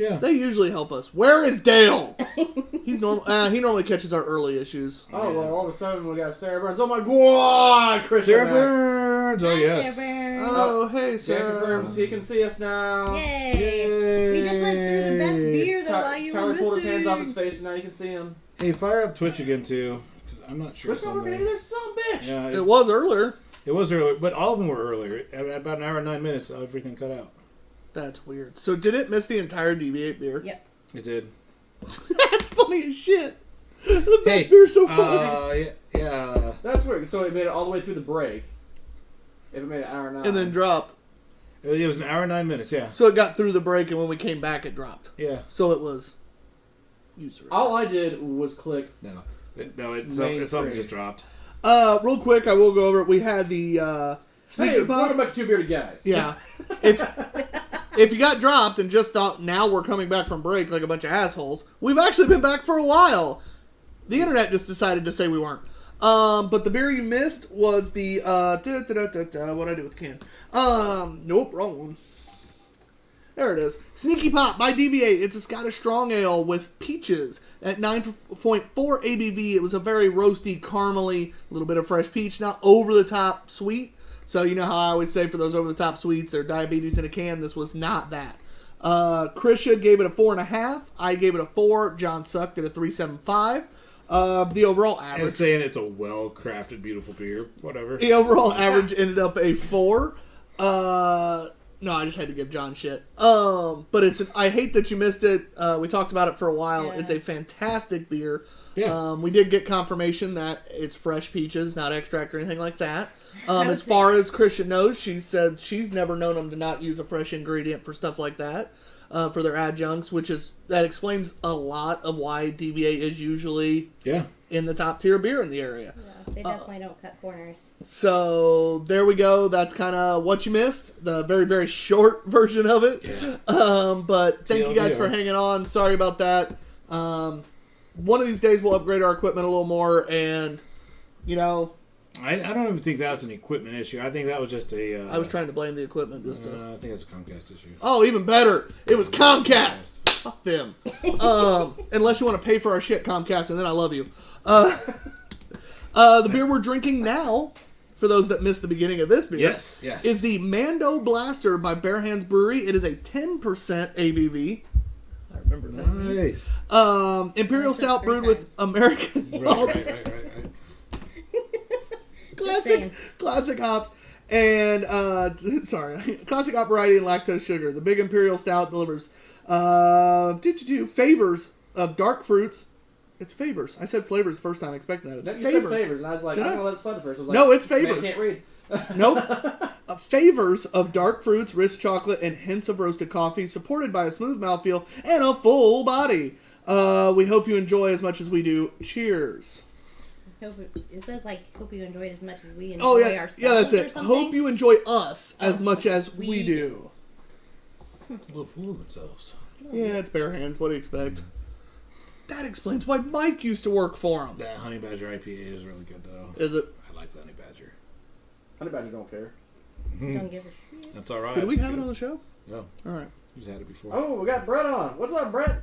Yeah. They usually help us. Where is Dale? He normally catches our early issues. Oh, well, all of a sudden we got Sarah Burns. Oh, my God, Krysha. Sarah Burns. Oh, yes. Sarah Burns. Oh, hey, Sarah. confirms he can see us now. Yay. We just went through the best beer, though, while you were Tyler missing. pulled his hands off his face, and now you can see him. Hey, fire up Twitch again, too. Because I'm not sure. Twitch not working either, son of a bitch. Yeah, It was earlier. It was earlier, but all of them were earlier. At about an hour and 9 minutes, everything cut out. That's weird. So did it miss the entire DV8 beer? Yep. It did. That's funny as shit. The best beer's so funny. Yeah. That's weird. So it made it all the way through the break. If it made an hour and 9. And then dropped. It was an hour and 9 minutes, yeah. So it got through the break, and when we came back, it dropped. Yeah. So it was usury. All I did was click. No, it's something just dropped. Real quick, I will go over it. We had the sneaker Hey, pop. welcome back to Two Beerded Guys. Yeah. If you got dropped and just thought now we're coming back from break like a bunch of assholes, we've actually been back for a while. The internet just decided to say we weren't. But the beer you missed was the what'd I do with the can? Nope, wrong one. There it is. Sneaky Pop by DV8. It's a Scottish strong ale with peaches at 9.4 ABV. It was a very roasty, caramely, little bit of fresh peach, not over the top sweet. So you know how I always say for those over the top sweets, they're diabetes in a can. This was not that. Krysha gave it a 4.5. I gave it a 4. John sucked at a 3.75. The overall average. And saying it's a well-crafted, beautiful beer. Whatever. The overall average ended up a 4. No, I just had to give John shit. But I hate that you missed it. We talked about it for a while. Yeah. It's a fantastic beer. Yeah. We did get confirmation that it's fresh peaches, not extract or anything like that. As far as Krysha knows, she said she's never known them to not use a fresh ingredient for stuff like that, for their adjuncts, that explains a lot of why DVA is usually in the top tier beer in the area. Yeah, they definitely don't cut corners. So there we go. That's kind of what you missed. The very, very short version of it. Yeah. But thank you guys for hanging on. Sorry about that. One of these days we'll upgrade our equipment a little more, and I don't even think that's an equipment issue. I think that was just a... I was trying to blame the equipment. I think it's a Comcast issue. Oh, even better. It was Comcast. Fuck them. Unless you want to pay for our shit, Comcast, and then I love you. The beer we're drinking now, for those that missed the beginning of this beer, is the Mando Blaster by Bare Hands Brewery. It is a 10% ABV. I remember that. Nice. Imperial Stout brewed with American hops. Right. Classic hops and classic hop variety and lactose sugar. The Big Imperial Stout delivers favors of dark fruits. It's favors. I said flavors the first time, expecting that. You said favors, and I was like, I'm gonna let it slide the first. I was like, no, it's favors. Man, I can't read. Nope. Favors of dark fruits, rich chocolate, and hints of roasted coffee, supported by a smooth mouthfeel and a full body. We hope you enjoy as much as we do. Cheers. It says, hope you enjoyed as much as we enjoy ourselves. Yeah, that's it. Hope you enjoy us as much as we do. A little full of themselves. Yeah, it's Bare Hands. What do you expect? That explains why Mike used to work for him. That Honey Badger IPA is really good, though. Is it? I like the Honey Badger. Honey Badger don't care. Don't give a shit. That's all right. Did we have it on the show? No. All right. We've had it before. Oh, we got Brett on. What's up, Brett?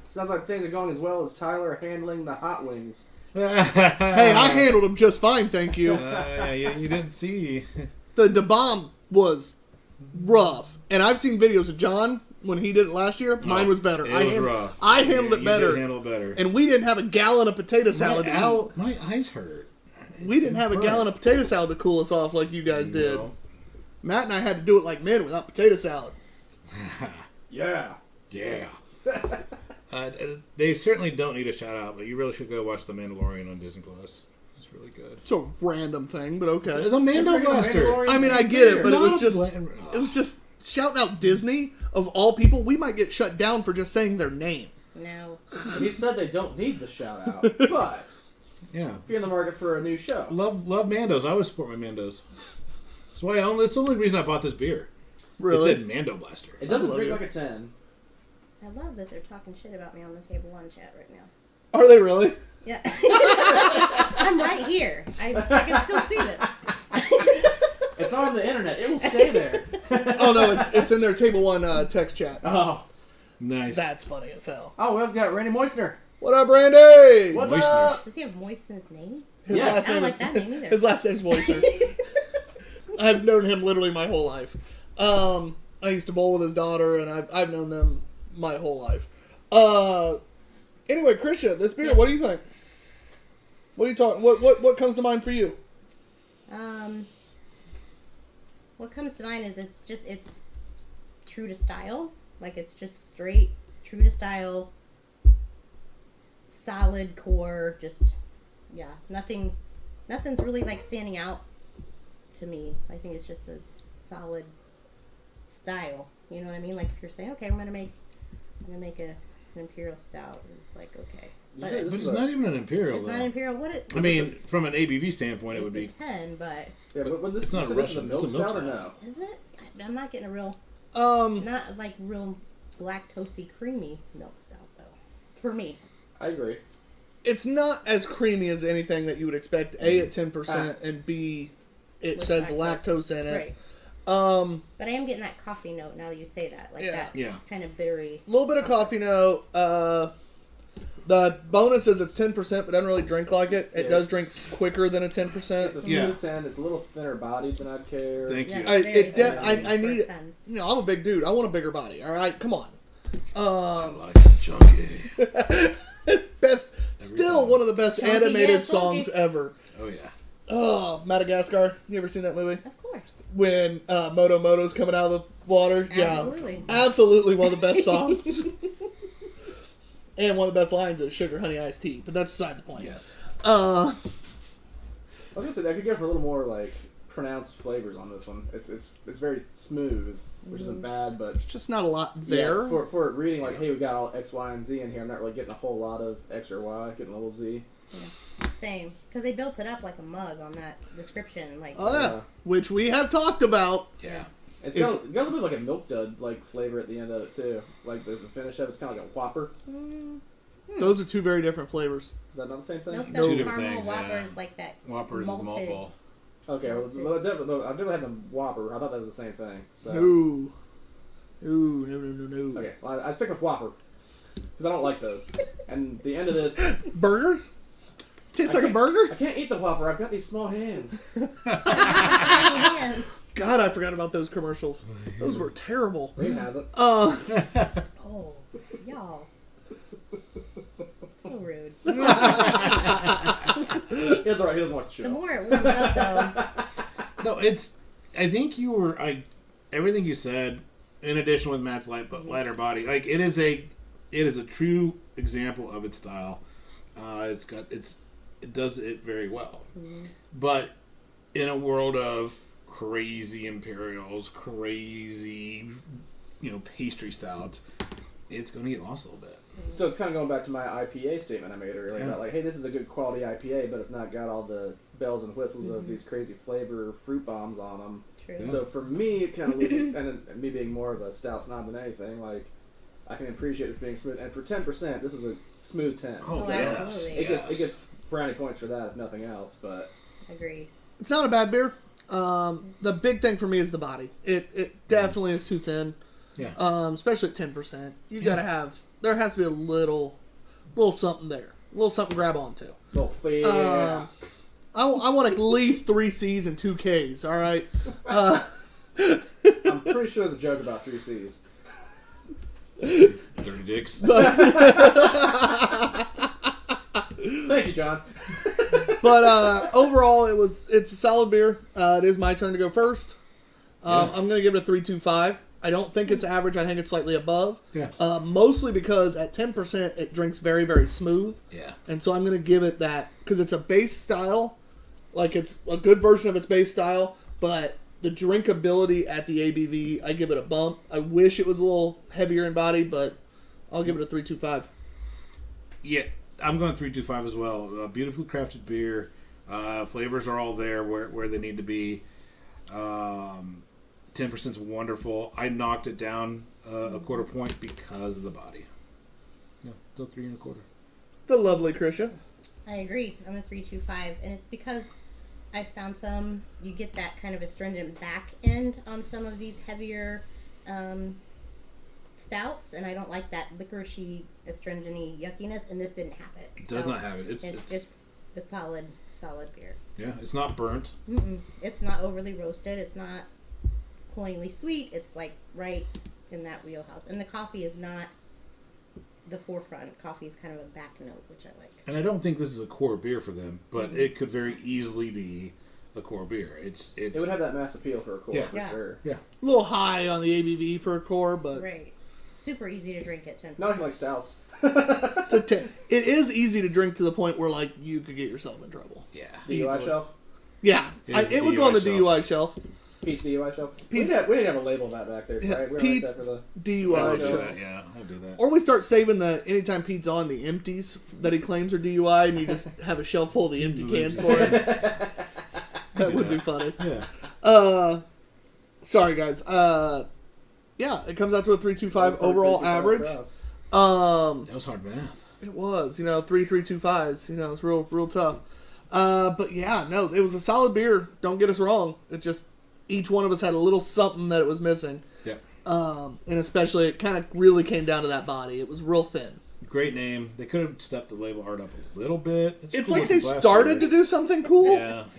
Sounds like things are going as well as Tyler handling the hot wings. Hey, I handled them just fine, thank you. You didn't see. The bomb was rough. And I've seen videos of John when he did it last year. Mine was better. It was rough. I handled it better. You did handle it better. And we didn't have a gallon of potato salad to eat. My eyes hurt. We didn't have a gallon of potato salad to cool us off like you guys did. Matt and I had to do it like men without potato salad. Yeah. They certainly don't need a shout out, but you really should go watch The Mandalorian on Disney Plus. It's really good. It's a random thing, but okay. The Mando Blaster. I mean, I get it, but it was just shouting out Disney of all people. We might get shut down for just saying their name. No. He said they don't need the shout out, but yeah, if you're in the market for a new show, love Mandos. I always support my Mandos. That's why it's the only reason I bought this beer. Really? It said Mando Blaster. It doesn't drink like a 10. I love that they're talking shit about me on the Table 1 chat right now. Are they really? Yeah. I'm right here. I can still see this. It's on the internet. It will stay there. Oh no, it's in their Table 1 text chat. Oh. Nice. That's funny as hell. Oh, we also got Randy Moistner. What up, Randy? What's Moistner. up? Does he have moist in his name? His Yes. last I don't name like is that name either. his last name's Moister. I've known him literally my whole life. I used to bowl with his daughter, and I've known them my whole life. Anyway, Krysha, this beer, Yes. what do you think? What are you talking? What comes to mind for you? What comes to mind is it's true to style. Like it's just straight true to style, solid core. Just nothing's really like standing out to me. I think it's just a solid style. You know what I mean? Like if you're saying, okay, I'm gonna make an imperial stout, it's like okay. But it's not even an imperial. It's not imperial. What it? I mean, from an ABV standpoint, it would be. It's a 10, but Yeah, but this, It's not so a this is a Russian, milk it's a milk stout or stout. no? is it? I'm not getting a real, Um, not like real lactosey creamy milk stout though. For me, I agree. it's not as creamy as anything that you would expect. A at 10% and B, it With says lactose. lactose in it. right? But I am getting that coffee note now that you say that, like Yeah. that Yeah. kind of bittery. A little bit of coffee note. The bonus is it's 10%, but doesn't really drink like it. It does drink quicker than a 10%. It's a smooth Yeah. 10. It's a little thinner bodied than I'd care. Thank Yeah, you. it's very I heavy need for a it. 10. You know, I'm a big dude. I want a bigger body. All right, come on. Like chunky. Still time. one of the best Chunky, animated yeah, songs chunky. ever. Oh yeah. Oh, Madagascar. You ever seen that movie? Of course, When Moto's coming out of the water? absolutely. Yeah. Absolutely one of the best songs. And one of the best lines is sugar, honey, iced tea. But that's beside the point. Yes. I was gonna say I could go for a little more like pronounced flavors on this one. It's very smooth, which isn't bad, but It's just not a lot there. yeah, for reading like, hey, we got all X, Y, and Z in here. I'm not really getting a whole lot of X or Y. Getting a little Z. Same, because they built it up like a mug on that description. Like, Oh, yeah. Yeah. Which we have talked about. Yeah. It's got a little bit like a milk dud like flavor at the end of it too. Like the finish of it's kind of like a Whopper. Those are two very different flavors. Is that not the same thing? milk Two dust different caramel things, Whoppers yeah. like that. Whoppers is malted. malt ball. Okay, well, I've never had the Whopper. I thought that was the same thing. So. No. Ooh, no. Okay, well, I stick with Whopper because I don't like those. And the end of this, Burgers? Tastes like a I burger? can't eat the Whopper. I've got these small hands. Tiny hands. God, I forgot about those commercials. Those were terrible. Reed has it. Oh, y'all. So rude. It's alright. He doesn't watch the The show. more it warms up, though, No, it's. I think you were. Everything you said, in addition with Matt's lighter body, like it is a true example of its style. It does it very well. But in a world of crazy imperials, crazy, pastry stouts, it's going to get lost a little bit. So it's kind of going back to my IPA statement I made earlier about like, hey, this is a good quality IPA, but it's not got all the bells and whistles of these crazy flavor fruit bombs on them. true. So for me, it kind of loses, and me being more of a stout snob than anything, like I can appreciate this being smooth. And for 10%, this is a smooth 10. Oh, Oh, yes. absolutely. It gets brownie points for that, if nothing else. But Agreed. It's not a bad beer. The big thing for me is the body. It definitely is too thin. Yeah. Especially at 10%. You gotta have. There has to be a little something there. A little something to grab onto. well, yeah. I want at least 3 C's and 2 K's. All right. I'm pretty sure there's a joke about 3 C's. Dirty dicks. Thank you, John. But overall, it's a solid beer. It is my turn to go first. I'm gonna give it a 3.25. I don't think it's average. I think it's slightly above. Yeah. Mostly because at 10% it drinks very, very smooth. Yeah. And so I'm going to give it that because it's a base style. Like it's a good version of its base style. But the drinkability at the ABV, I give it a bump. I wish it was a little heavier in body, but I'll give it a 3.25. Yeah, I'm going 3.25 as well. Beautifully crafted beer. Flavors are all there where they need to be. 10% is wonderful. I knocked it down a quarter point because of the body. Yeah, still 3.25. The lovely Krysha. I agree. I'm a 3.25, and it's because I found you get that kind of astringent back end on some of these heavier stouts, and I don't like that licoricey, astringent-y yuckiness, and this didn't have it. It does not have it. It's a solid beer. Yeah, it's not burnt. It's not overly roasted. It's not cloyingly sweet. It's like right in that wheelhouse. And the coffee is not the forefront. Coffee is kind of a back note, which I like. And I don't think this is a core beer for them, but it could very easily be a core beer. It would have that mass appeal for a core, for sure. Yeah. A little high on the ABV for a core, but... Right. Super easy to drink at 10%. Not even like stouts. It is easy to drink to the point where, like, you could get yourself in trouble. Yeah. DUI shelf? Yeah. It would go on the DUI shelf. Pete's DUI shelf? Pete's, we didn't have a label of that back there, right? We Pete's that for the DUI shelf. Yeah, I'll do that. Or we start saving anytime Pete's on, the empties that he claims are DUI, and you just have a shelf full of the empty cans for him. That would be funny. Yeah. Sorry, guys. Yeah, it comes out to a 3.25 overall average. That was hard math. It was, 3 3.25s. It's real tough. But yeah, no, it was a solid beer. Don't get us wrong. It just each one of us had a little something that it was missing. Yeah. And especially it kind of really came down to that body. It was real thin. Great name. They could have stepped the label art up a little bit. It's cool like they started to do something cool,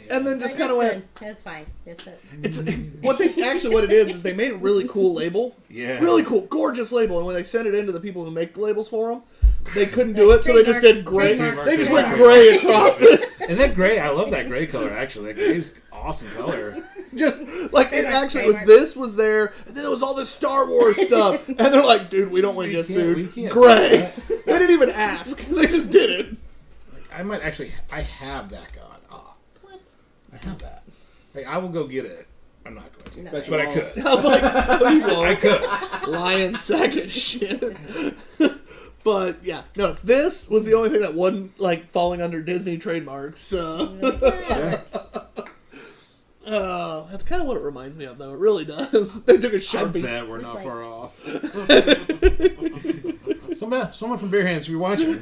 and then just kind of went. That's fine. That's it. It's what it is they made a really cool label. Yeah. Really cool, gorgeous label. And when they sent it into the people who make the labels for them, they couldn't do it, so they just did gray. They just went gray across it. And that gray, I love that gray color. Actually, that gray's awesome color. Just like it actually was. This was there, and then it was all this Star Wars stuff, and they're like, "Dude, we don't want to get sued." Gray. They didn't even ask. They just did it. I might actually. I have that god. What? I have that. Like, I will go get it. I'm not going to, No. but I could. I was like, "No, you won't." I could. Lying sack of shit. But yeah, no. This was the only thing that wasn't like falling under Disney trademarks. So. Yeah. That's kind of what it reminds me of, though. It really does. They took a I Sharpie. bet we're not far off. Someone from Beer Hands, if you're watching.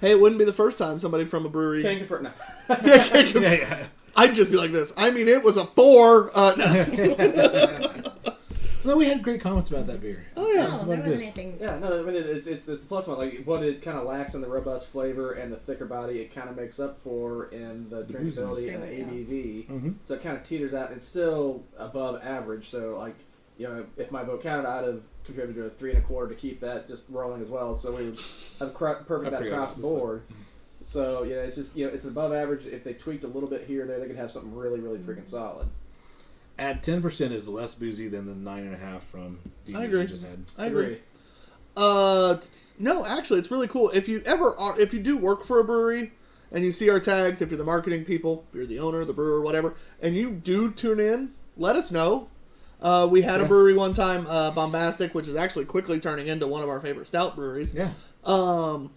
Hey, it wouldn't be the first time somebody from a brewery. Can't confirm. No. Yeah. I'd just be like this. I mean, it was a 4. No. No, we had great comments about that beer. Oh yeah. No, there wasn't anything. Yeah, no, I mean, it's the plus one. Like, what it kind of lacks in the robust flavor and the thicker body, it kind of makes up for in the drinkability and the ABV. Mm-hmm. So it kind of teeters out. It's still above average. So, like, if my vote counted, I'd have contributed to a 3 1/4 to keep that just rolling as well. So we would have perfect that across the board. So, it's just, it's above average. If they tweaked a little bit here or there, they could have something really, really freaking solid. At 10% is less boozy than the 9.5 from DB I agree. you just had. I agree. No, actually, it's really cool. If you do work for a brewery and you see our tags, if you're the marketing people, if you're the owner, the brewer, whatever, and you do tune in, let us know. We had a brewery one time, Bombastic, which is actually quickly turning into one of our favorite stout breweries. Yeah. And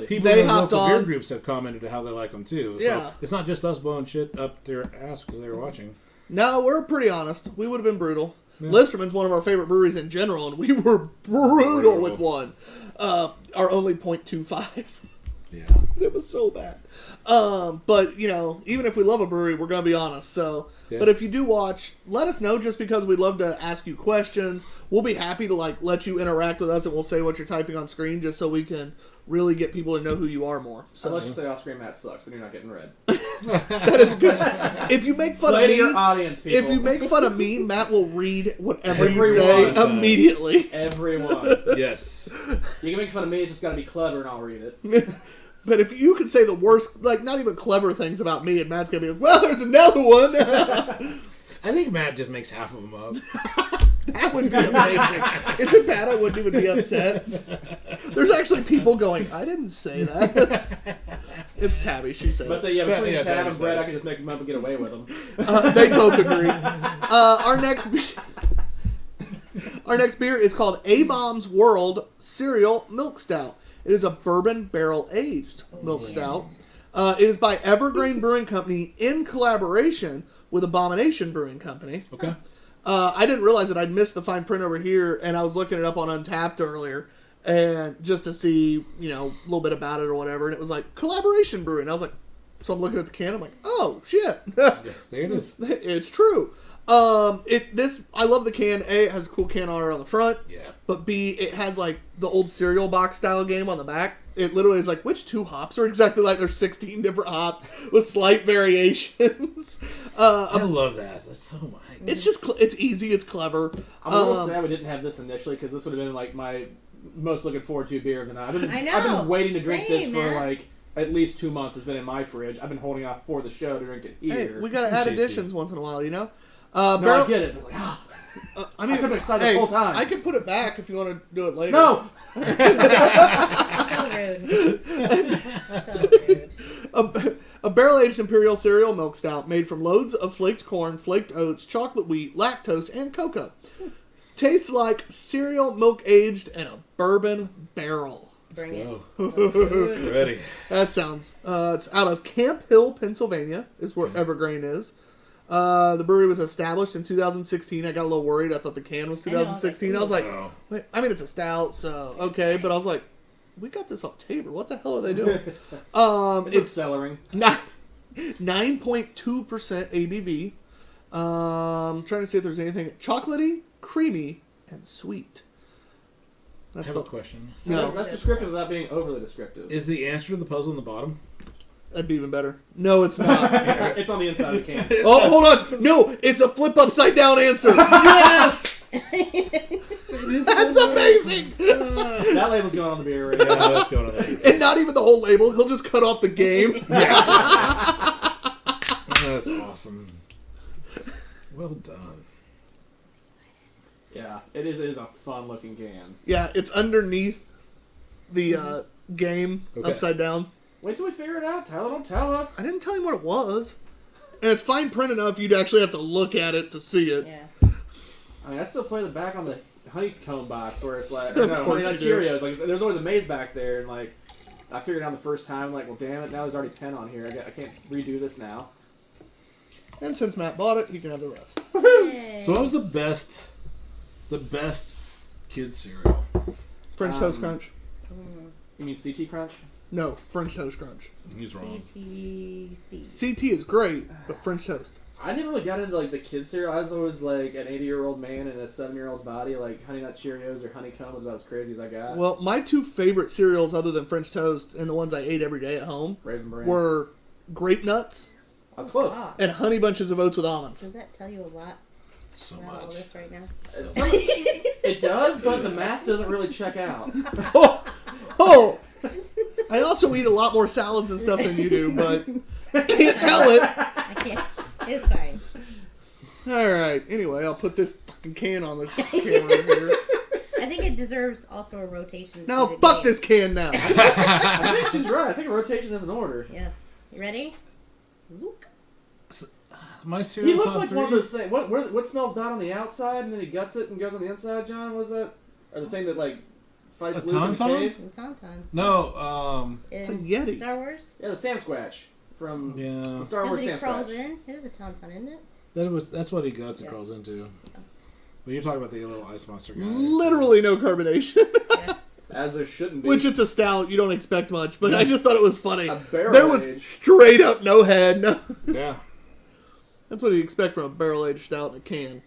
people in the local beer groups have commented how they like them too. So Yeah. it's not just us blowing shit up their ass because they were watching. No, we're pretty honest. We would have been brutal. Yeah. Listerman's one of our favorite breweries in general, and we were brutal with one. Our only 0.25. Yeah. It was so bad. But, even if we love a brewery, we're going to be honest. So, yeah. But if you do watch, let us know just because we'd love to ask you questions. We'll be happy to, let you interact with us, and we'll say what you're typing on screen just so we can really get people to know who you are more. So unless you say off-screen Matt sucks, then you're not getting read. That is good. If you make fun of me, your audience, people. If you make fun of me, Matt will read whatever you say immediately. Everyone. Yes. You can make fun of me, it's just got to be clever and I'll read it. But if you could say the worst, not even clever things about me, and Matt's going to be like, well, there's another one. I think Matt just makes half of them up. That would be amazing. Is it bad I wouldn't even be upset? There's actually people going, I didn't say that. It's Tabby, she said But say, between Tab and Brett, I could just make them up and get away with them. They both agree. Our next beer is called A-Bomb's World Cereal Milk Stout. It is a bourbon barrel-aged milk stout. It is by Evergreen Brewing Company in collaboration with Abomination Brewing Company. Okay. I didn't realize that I'd missed the fine print over here, and I was looking it up on Untappd earlier, and just to see, a little bit about it or whatever, and it was like, collaboration brewing. I was like, so I'm looking at the can, I'm like, oh, shit. Yeah, there it is. It's true. I love the can. A, it has a cool can art on the front. Yeah. But B, it has like the old cereal box style game on the back. It literally is like, which 2 hops are exactly like there's 16 different hops with slight variations. I love that. That's so much. It's easy, it's clever. I'm a little sad we didn't have this initially because this would have been like my most looking forward to beer of the night. I've been waiting to drink this for like at least 2 months. It's been in my fridge. I've been holding off for the show to drink it here. Hey, we gotta add additions once in a while, you know? No, I get it. I was like, I could have been excited the whole time. I can put it back if you want to do it later. No! So rude. So rude. A barrel-aged imperial cereal milk stout made from loads of flaked corn, flaked oats, chocolate wheat, lactose, and cocoa. Tastes like cereal milk aged in a bourbon barrel. Bring it. Ready. That sounds... it's out of Camp Hill, Pennsylvania, is where Evergreen is. The brewery was established in 2016. I got a little worried. I thought the can was 2016. I was like, wait, I mean, it's a stout, so okay. But I was like, we got this on Tabor. What the hell are they doing? It's cellaring. 9.2% ABV. Trying to see if there's anything chocolatey, creamy, and sweet. I have a question. No, that's descriptive without being overly descriptive. Is the answer to the puzzle in the bottom? That'd be even better. No, it's not. It's on the inside of the can. Oh, hold on. No, it's a flip upside down answer. Yes! That's amazing. That label's going on the beer right now. Yeah, that's going on the beer. And not even the whole label. He'll just cut off the game. That's awesome. Well done. Yeah, it is a fun looking can. Yeah, it's underneath the game upside down. Wait till we figure it out. Tyler, don't tell us. I didn't tell him what it was. And it's fine print enough you'd actually have to look at it to see it. Yeah. I mean, I still play the back on the honeycomb box where it's like, Of no, course Honey Nut you do. Cheerios. Like, there's always a maze back there, and like, I figured it out the first time. Like, well, damn it, now there's already pen on here. I can't redo this now. And since Matt bought it, he can have the rest. Yay. So what was the best kid cereal? French Toast Crunch. You mean CT Crunch? No, French Toast Crunch. He's wrong. CTC. CT is great, but French Toast. I never really got into like the kid cereal. I was always like an 80-year-old man in a 7-year-old's body. Like Honey Nut Cheerios or Honeycomb was about as crazy as I got. Well, my 2 favorite cereals other than French Toast and the ones I ate every day at home Raisin Bran. were Grape Nuts I was close. and Honey Bunches of Oats with almonds. Does that tell you a lot So about all much. this right now? It does, but the math doesn't really check out. Oh! I also eat a lot more salads and stuff than you do, but can't tell it. I can't. It's fine. Alright, anyway, I'll put this fucking can on the camera here. I think it deserves also a rotation. Now, to the fuck game. this can now. I think she's right. I think a rotation is in order. Yes. You ready? Zook. My cereal He looks top like 3? one of those things. What smells bad on the outside and then he guts it and goes on the inside, John? Was that? Or the thing that, like, fights A Luke in the tauntaun? cave? And Tauntaun. No, It's a In Yeti. Star Wars. Yeah, the Sam Squatch from yeah. the Star Wars He Sam crawls Squatch. in. It is a Tauntaun, isn't it? That's what he guts and Yeah. crawls into. But you're talking about the little ice monster guy. Literally no carbonation. Yeah. As there shouldn't be. Which it's a stout, you don't expect much, but I just thought it was funny. A barrel There was aged. straight up no head. No. Yeah. That's what you expect from a barrel aged stout in a can.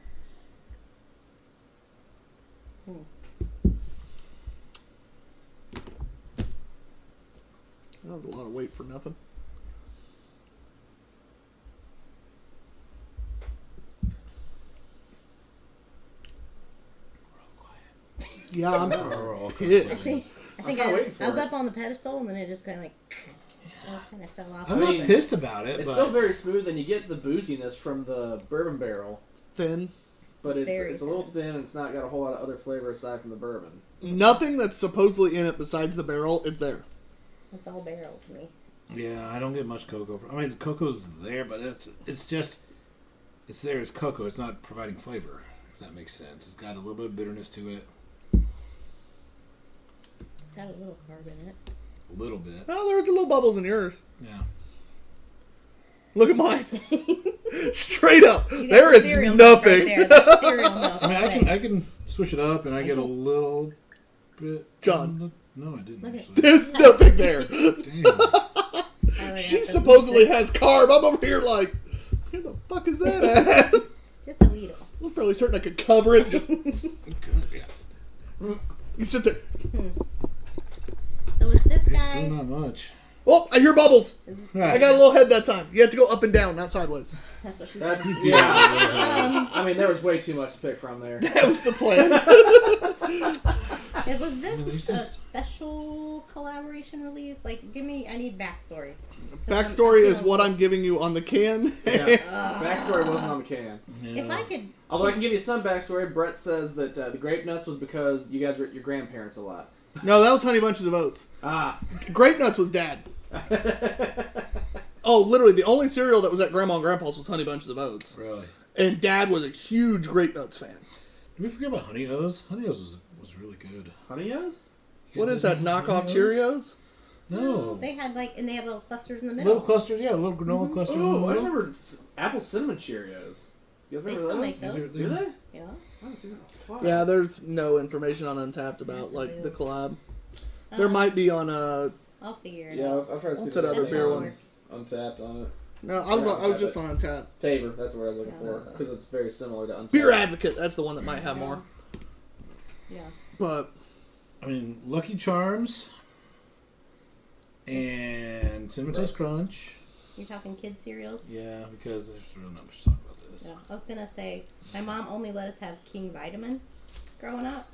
That was a lot of weight for nothing. Yeah, I'm pissed. I think kinda I waiting for was it. up on the pedestal and then it just kind of like, it just kind of fell off. I'm I not mean, pissed about it, It's but still very smooth, and you get the booziness from the bourbon barrel, Thin. but It's very it's a little thin, and it's not got a whole lot of other flavor aside from the bourbon. Nothing that's supposedly in it besides the barrel is there. It's all barrel to me. yeah, I don't get much cocoa. I mean, cocoa's there, but it's just it's there as cocoa. It's not providing flavor. If that makes sense. It's got a little bit of bitterness to it, It's got a little carb in it. a little bit. Oh, there's a little bubbles in yours. Yeah. Look at mine. Straight up. You got There the is cereal milk nothing. Right there. That's cereal milk. I mean, Okay. I can switch it up, and I get a little bit. John. No, I didn't Look at- actually. There's nothing there. Damn. Tyler She has to supposedly lose it. has carb. I'm over here like, where the fuck is that at? Just a I'm fairly certain I could cover it. Just, Good, yeah. you sit there. So is this It's guy? still not much. Oh, I hear bubbles. Is, I got a little head that time. You have to go up and down, not sideways. that's what she That's said. yeah. I mean, there was way too much to pick from there. That was the plan. Was this a special collaboration release? Like, I need backstory. Backstory is what I'm giving you on the can. Yeah. Backstory wasn't on the can. If I could. Although I can give you some backstory. Brett says that the grape nuts was because you guys were at your grandparents a lot. No, that was Honey Bunches of Oats. Ah. Grape Nuts was Dad. Oh, literally, the only cereal that was at Grandma and Grandpa's was Honey Bunches of Oats. Really? And Dad was a huge Grape Nuts fan. Did we forget about Honey O's? Honey O's was really good. Honey O's? What is that, knockoff Cheerios? No. They had and they had little clusters in the middle. Little clusters, yeah, little granola clusters. in the Oh, I middle. remember apple cinnamon Cheerios. You guys They remember still those? make those. Do they? Yeah. I haven't seen that in a while. Yeah, there's no information on Untapped about, That's like, weird. the collab. There might be on, I'll figure it Yeah, out. I'll try to see What's if that other there's beer anything one? Untapped on it. No, I was just on Untapped. Tabor, that's the word I was looking for. Because it's very similar to Untapped. Beer Advocate, that's the one that might have more. Yeah. But, I mean, Lucky Charms and Cinnamon Toast Crunch. You're talking kid cereals? Yeah, because there's really not much to talk about this. Yeah. I was going to say, my mom only let us have King Vitamin growing up.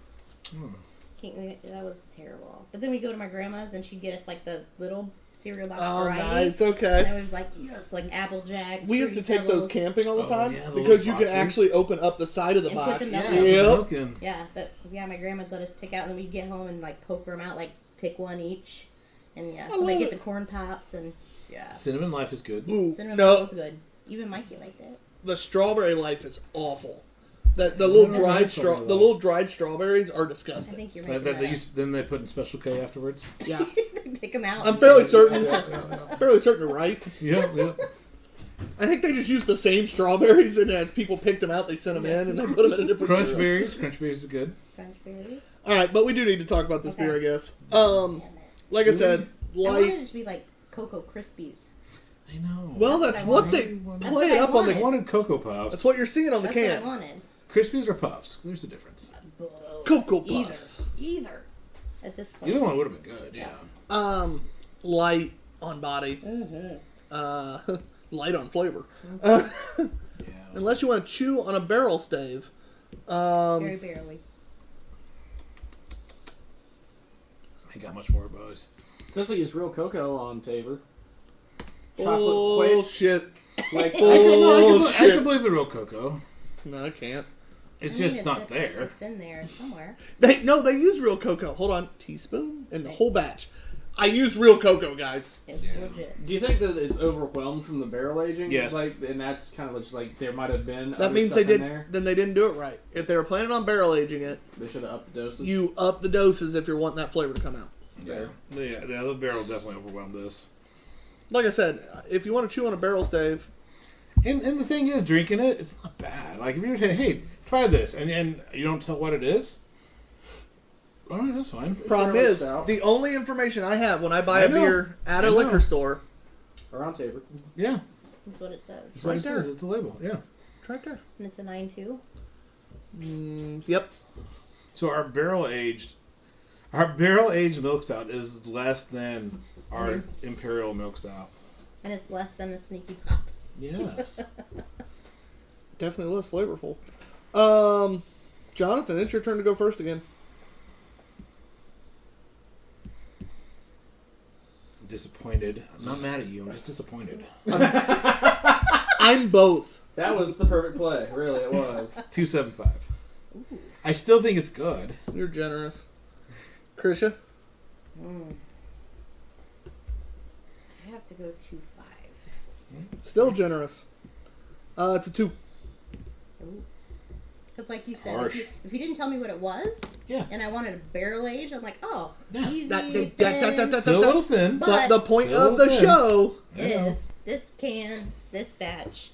That was terrible. But then we go to my grandma's and she'd get us like the little cereal box oh, variety. nice, And okay. I was like, yes, like Apple Jacks. We used to take those camping all the time yeah, the because you little could boxes. actually open up the side of the And box. put the milk Yeah, Yep. milk in. Yeah, but yeah, my grandma would let us pick out, and then we'd get home and like poke them out, like pick one each, and yeah, I so we love get it. the corn pops and yeah, Cinnamon Life is good. Ooh, cinnamon no, roll was good. Even Mikey liked it. the strawberry life is awful. The I little never dried had strawberry the life. little dried strawberries are I disgusting. think you're That, making that they that used, then they put in Special K afterwards. Yeah, up. Pick them out. I'm fairly certain. Fairly certain you're right. Yeah, yeah. I think they just used the same strawberries, and as people picked them out, they sent them in, and they put them in a different Crunch cereal. berries. Crunch berries is good. Crunch berries. All right, but we do need to talk about this Okay. beer, I guess. Damn it. Like I said, I wanted light. it to be like Cocoa Krispies. I know. Well, That's that's what what I they wanted. That's play what it I up on I the. wanted Cocoa Puffs. That's what you're seeing on the That's what I can. wanted. Krispies or Puffs? There's a difference. Cocoa Puffs. Either. At this point. Either one would have been good. Yeah. Light on body. Mm-hmm. Light on flavor. Yeah. Unless you want to chew on a barrel stave. Very barely. I ain't got much more, boys. Says they use real cocoa on Tabor. Chocolate Bullshit. Like, I Bullshit. can believe the real cocoa. No, I can't. It's I mean, just not there. It's in there somewhere. They use real cocoa. Hold on, teaspoon and the whole batch. I use real cocoa, guys. It's Yeah. legit. do you think that it's overwhelmed from the barrel aging? Yes. Like, and that's kind of just like there might have been. That other means stuff they in did. There. Then they didn't do it right. If they were planning on barrel aging it, They should have upped the doses. you up the doses if you're wanting that flavor to come out. Yeah. Yeah, the barrel definitely overwhelmed this. Like I said, if you want to chew on a barrel stave, And the thing is, drinking it, it's not bad. Like, if you're saying, hey, try this, and you don't tell what it is, all right, that's fine. problem barrel is, stout. the only information I have when I buy I a know. beer at a I know. liquor store, Around Tabor. Yeah. That's what it says. That's what Right it there. says. It's the label. Yeah. it's right there. And it's a 9.2. Yep. So our barrel-aged milk stout is less than our Imperial milk stout. And it's less than a sneaky pop. Yes. Definitely less flavorful. Jonathan, it's your turn to go first again. Disappointed. I'm not mad at you. I'm just disappointed. I'm both. That was the perfect play. Really, it was. 275. I still think it's good. You're generous. Krysha? I have to go 2.5. Still generous. It's a 2. Because like you said, Harsh. if you didn't tell me what it was, Yeah. and I wanted a barrel age, I'm like, oh, Yeah. easy, That- Still a little thin. But the point Still of the thin. show, is this can, this batch.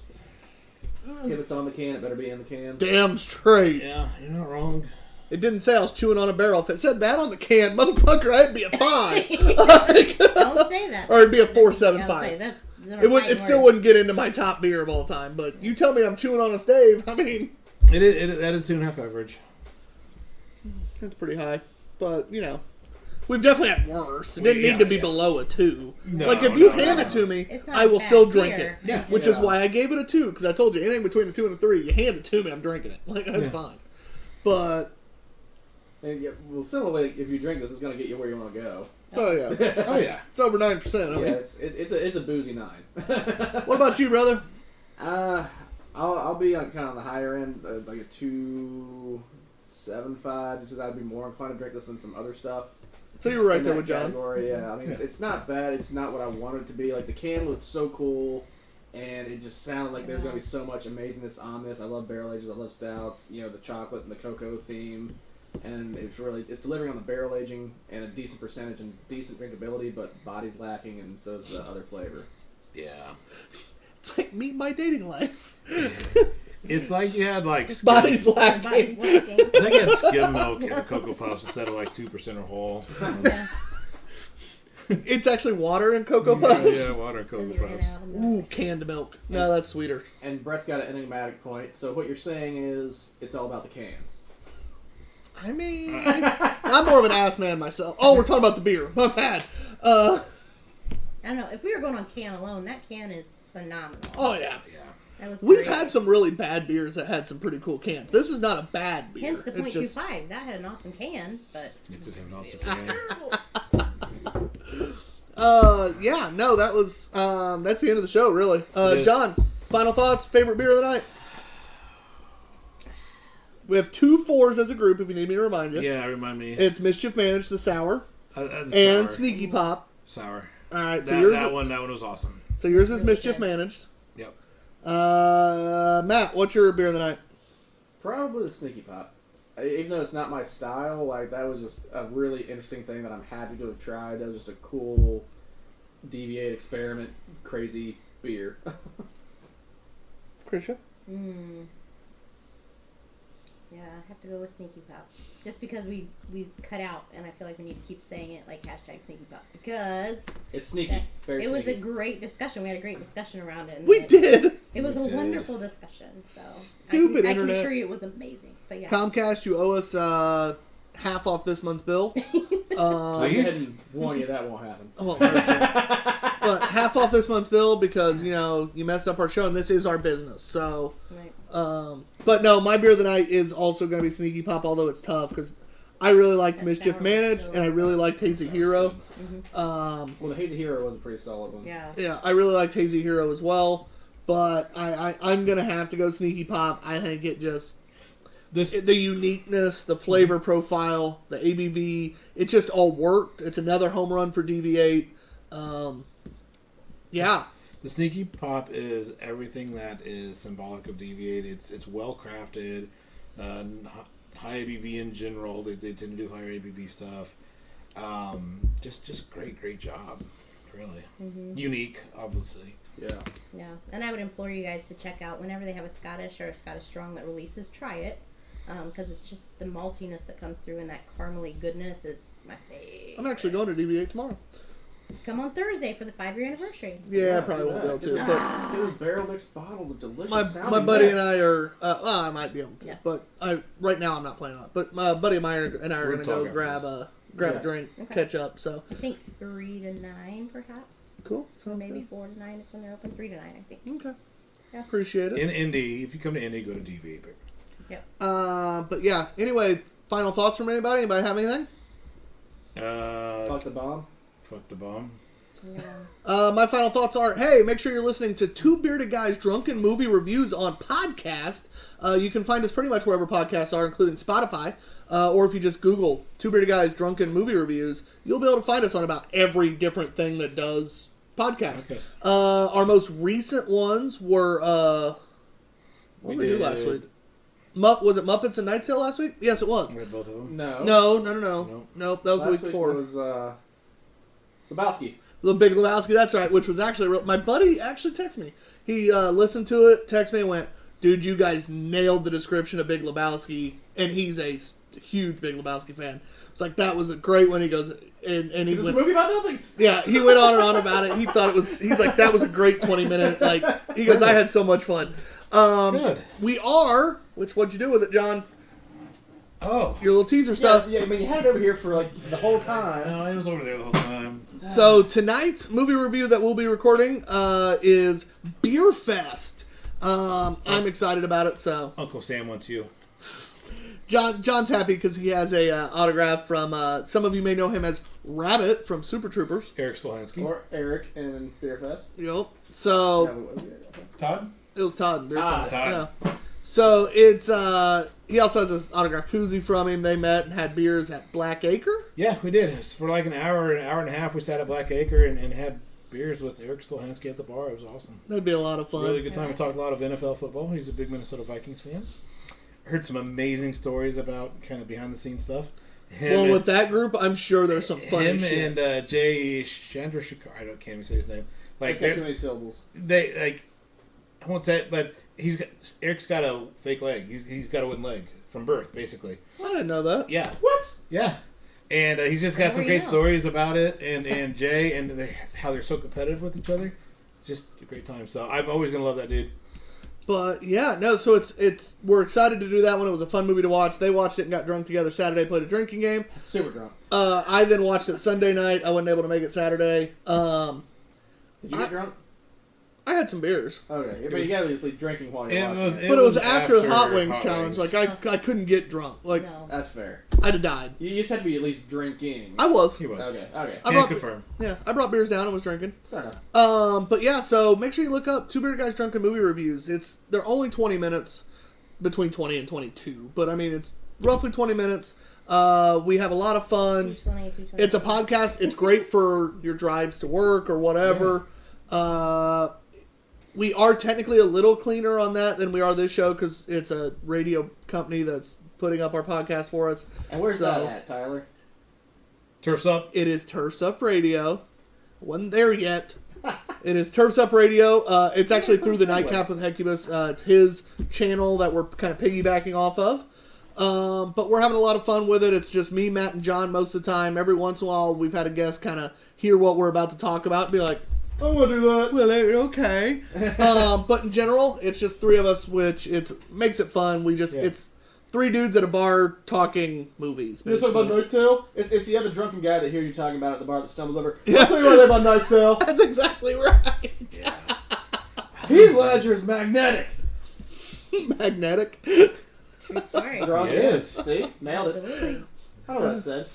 If it's on the can, it better be in the can. damn straight. Yeah, you're not wrong. It didn't say I was chewing on a barrel. If it said that on the can, motherfucker, I'd be a 5. Don't say that. Or it'd be a Don't 4.75. say that's. It still wouldn't get into my top beer of all time. But you tell me I'm chewing on a stave, I mean, That is 2.5 average. That's pretty high. But, we've definitely had worse. It didn't need to be below a 2. No, like, if you hand it to me, I will still drink it. Yeah. Which is why I gave it a 2, because I told you, anything between a 2 and a 3, you hand it to me, I'm drinking it. Like, that's fine. But... And similarly, if you drink this, it's going to get you where you want to go. Oh, yeah. Oh, yeah. It's over 9%. I mean, it's a boozy 9. What about you, brother? I'll be kind of on the higher end, like a 2.75, just because I'd be more inclined to drink this than some other stuff. So you were right there with John. Category, yeah. I mean, it's not bad. It's not what I wanted it to be. Like, the can looked so cool, and it just sounded like there's going to be so much amazingness on this. I love barrel ages. I love stouts. The chocolate and the cocoa theme. And it's delivering on the barrel aging and a decent percentage and decent drinkability, but body's lacking, and so is the other flavor. Yeah. It's like meet my dating life. It's like you had body's lacking. It's like you had skim milk in the Cocoa Puffs instead of 2% or whole. Yeah. It's actually water and Cocoa Puffs. Yeah, water and Cocoa Puffs. Ooh, canned milk. No, that's sweeter. And Brett's got an enigmatic point. So what you're saying is it's all about the cans. I mean, I'm more of an ass man myself. Oh, we're talking about the beer. My bad. I don't know. If we were going on can alone, that can is phenomenal. Oh, yeah. That was We've great. had some really bad beers that had some pretty cool cans. This is not a bad beer. Hence the 0.25. That had an awesome can, but... It did have an awesome can. Yeah, no, that was, that's the end of the show, really. John, final thoughts, favorite beer of the night? We have 2 4s as a group, if you need me to remind you. Yeah, remind me. It's Mischief Managed, the sour, and sour. Sneaky Pop. Sour. All right, so that one was awesome. So yours is Really Mischief good. Managed. Yep. Matt, what's your beer of the night? Probably the Sneaky Pop. Even though it's not my style, that was just a really interesting thing that I'm happy to have tried. That was just a cool, deviate, experiment, crazy beer. Krysha? Yeah, I have to go with Sneaky Pop. Just because we cut out, and I feel like we need to keep saying it, hashtag Sneaky Pop. Because... It's sneaky. Very it was sneaky. a great discussion. We had a great discussion around it. We did! It was a wonderful discussion. So Stupid I internet. can assure you it was amazing. But yeah. Comcast, you owe us half off this month's bill. I'll go ahead and warn you that won't happen. Oh, but half off this month's bill because, you messed up our show, and this is our business. So, Right. but no, my beer of the night is also going to be Sneaky Pop, although it's tough because I really liked That Mischief sour Managed, was and I really liked Hazy Hero. Well, the Hazy Hero was a pretty solid one. Yeah. Yeah, I really liked Hazy Hero as well, but I'm going to have to go Sneaky Pop. I think it just... the uniqueness, the flavor profile, the ABV, it just all worked. It's another home run for DV8. Yeah. The Sneaky Pop is everything that is symbolic of DV8. It's well crafted, high ABV in general. They tend to do higher ABV stuff. Just great job, really. Unique, obviously. Yeah. And I would implore you guys to check out whenever they have a Scottish or a Scottish Strong that releases, try it. Because it's just the maltiness that comes through and that caramely goodness is my favorite. I'm actually going to DV8 tomorrow. Come on Thursday for the 5-year anniversary. Yeah, I probably won't be able to. But Those barrel mixed bottles of delicious my buddy and I are... I might be able to. Yeah. But right now I'm not planning on it. But my buddy and I are going to go grab a drink, catch up. So I think 3 to 9 perhaps. Cool. Sounds Maybe good. 4 to 9 is when they're open. 3 to 9 I think. Okay. Yeah. Appreciate it. In Indy, if you come to Indy, go to DV8. Yep. But yeah, anyway, final thoughts from anybody? Anybody have anything? Fuck the bomb. Fuck the bomb. Yeah. My final thoughts are, hey, make sure you're listening to Two Beerded Guys Drunken Movie Reviews on podcast. You can find us pretty much wherever podcasts are, including Spotify. Or if you just Google Two Beerded Guys Drunken Movie Reviews, you'll be able to find us on about every different thing that does podcasts. Our most recent ones were, what did we do last week? Was it Muppets and Night Sale last week? Yes, it was. We had both of them. No. Nope, that was the week before. It was Lebowski. The Big Lebowski, that's right, which was actually real. My buddy actually texted me. He listened to it, texted me, and went, dude, you guys nailed the description of Big Lebowski. And he's a huge Big Lebowski fan. It's like, that was a great one. He goes, and he It's went, a movie about nothing. yeah, he went on and on about it. He thought it was, he's like, that was a great 20-minute, he goes, I had so much fun. Good. We are. What'd you do with it, John? Oh. Your little teaser stuff. Yeah, I mean, you had it over here for like the whole time. No, it was over there the whole time. So tonight's movie review that we'll be recording is Beer Fest. I'm excited about it. So Uncle Sam wants you. John's happy because he has a autograph from some of you may know him as Rabbit from Super Troopers. Eric Stolansky. Or Eric in Beer Fest. Yep. So Todd? it was Todd. Beer Fest. Todd. Yeah. So it's he also has this autograph koozie from him. They met and had beers at Black Acre. Yeah, we did. It was for like an hour and a half. We sat at Black Acre and had beers with Eric Stolansky at the bar. It was awesome. That'd be a lot of fun. Really good time. We talked a lot of NFL football. He's a big Minnesota Vikings fan. Heard some amazing stories about kind of behind the scenes stuff. With that group, I'm sure there's some funny shit. And Jay Chandrasekhar, can't even say his name. Like That's too many syllables. They like, I won't say it, but Eric's got a fake leg. He's got a wooden leg from birth, basically. I didn't know that. Yeah. What? Yeah. And he's just got some great stories about it, and Jay, and how they're so competitive with each other. Just a great time. So I'm always gonna love that dude. But yeah, no. So it's we're excited to do that one. It was a fun movie to watch. They watched it and got drunk together Saturday. Played a drinking game. Super drunk. I then watched it Sunday night. I wasn't able to make it Saturday. Did you get drunk? I had some beers. Okay, but you got to be drinking while you're watching. But it was after the Hot Wings challenge. Like I couldn't get drunk. Like No. That's fair. I'd have died. You just have to be at least drinking. I was. He was. Okay. Can confirm. Yeah, I brought beers down and was drinking. Fair enough. But yeah, so make sure you look up Two Beerded Guys Drunken Movie Reviews. They're only 20 minutes, between 20 and 22. But I mean, it's roughly 20 minutes. We have a lot of fun. 220. It's a podcast. It's great for your drives to work or whatever. Yeah. We are technically a little cleaner on that than we are this show because it's a radio company that's putting up our podcast for us. And where's that at, Tyler? Turfs Up. It is Turfs Up Radio. Wasn't there yet. It is Turfs Up Radio. It's actually through the Nightcap with Hecubus. It's his channel that we're kind of piggybacking off of. But we're having a lot of fun with it. It's just me, Matt, and John most of the time. Every once in a while, we've had a guest kind of hear what we're about to talk about and be like, I want to do that. Well, okay. But in general, it's just three of us, which makes it fun. It's three dudes at a bar talking movies. You talking about Nice Tale? It's the other drunken guy that hears you talking about at the bar that stumbles over. I'll tell you what about Nice Tale. That's exactly right. Yeah. Heath Ledger's magnetic. Magnetic. True story. Draws He you in. is. See? Nailed it. Absolutely. I don't know what I said.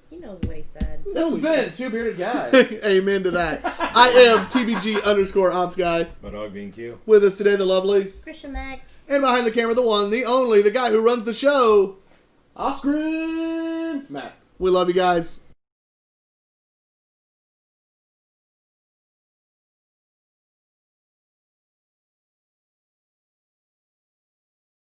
He knows what he said. This has been Two Bearded Guys. Amen to that. I am TBG_Ops Guy. My dog being Q. With us today, the lovely. Krysha Mac. And behind the camera, the one, the only, the guy who runs the show. Oscar Matt. We love you guys.